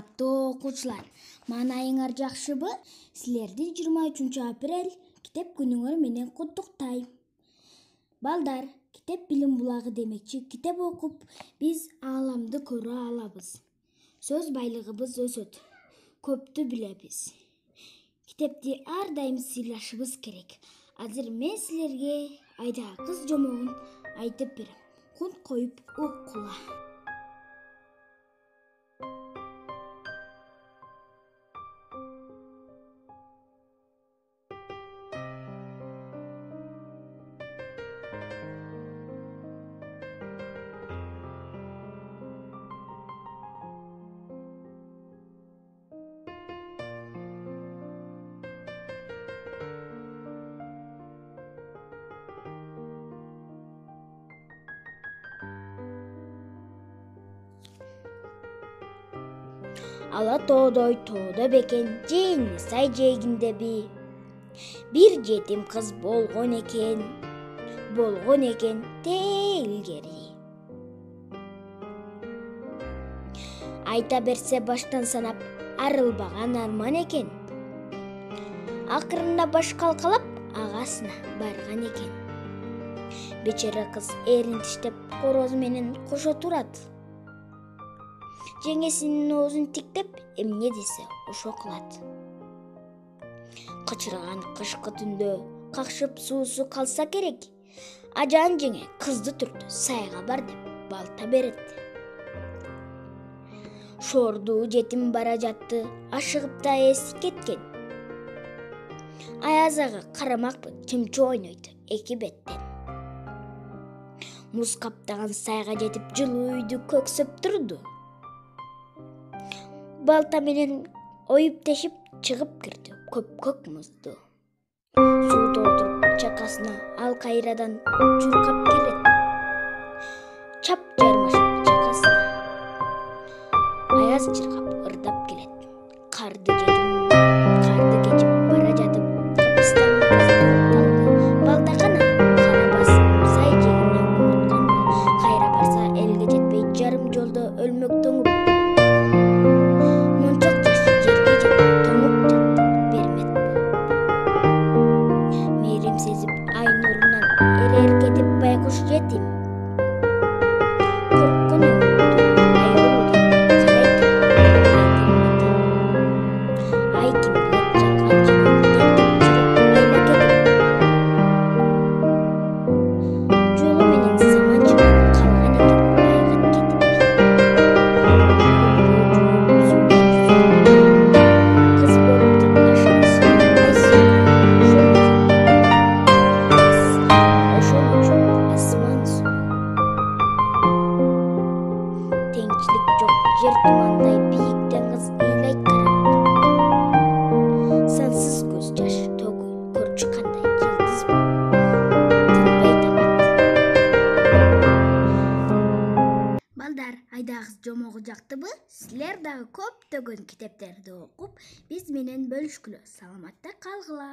Саламаттуу окуучулар, маанайыңар жакшыбы? Силерди 23-апрель китеп күнүңөр менен куттуктайм. Балдар, китеп билим булагы демекчи, китеп окуп биз ааламды көрө алабыз. Сөз байлыгыбыз өсөт. Көптү билебиз. Китепти ар дайым сыйлашыбыз керек. Азыр мен силерге Айдагы кыз жомогун айтып берем. Кун коюп уккула. Ала тоодой тоодо бекен, жээнни сай жээгиндеби. Бир жетим кыз болгон экен тээ илгери. Айта берсе баштан санап, арылбаган арман экен. Акырында баш калкалап, агасына барган экен. Бечара кыз эрин тиштеп, корозу менен кошо турат. Жеңесинин оозун тиктеп, эмне десе ошо кылат. Кычырган кышкы түндө какшып суусу калса керек. Ажаан жеңе кызды түртү, сайга бар деп балта берет. Шордуу жетим бара жатты, ашыгып да эси кеткен. Аяз ага карамакпы, чымчы ойнойт эки беттен. Муз каптаган сайга жетип, жылуу үйдү көксөп турду. Балта менен оюп тешип чыгып кирди көк музду. Суу толтуруп чакасына ал кайрадан чуркап келет. Чап жармашып чакасына. Аяз чыркап ырдап келет. Карды кечип бара жатып, капыстан калды. Балта кана кара басып, сай жегине уnuтканды. Кайра барса элге жетпей, жарым жолдо өлмөктөнгүп. Байкуш жетим корккон ай ким билет жалган жолу менен саман чыгып калган экен айгат кетип. Кыз болуп турган теңчилик жок, жер тумандай бийиктен кыз ыйлайт карап. Сансыз көз жаш төгүп көрчү кандай жылдыз тынбай табат. Балдар, Айдагы кыз жомогу жактыбы? Силер дагы көптөгөн китептерди окуп, биз менен бөлүшкүлө. Саламатта калгыла.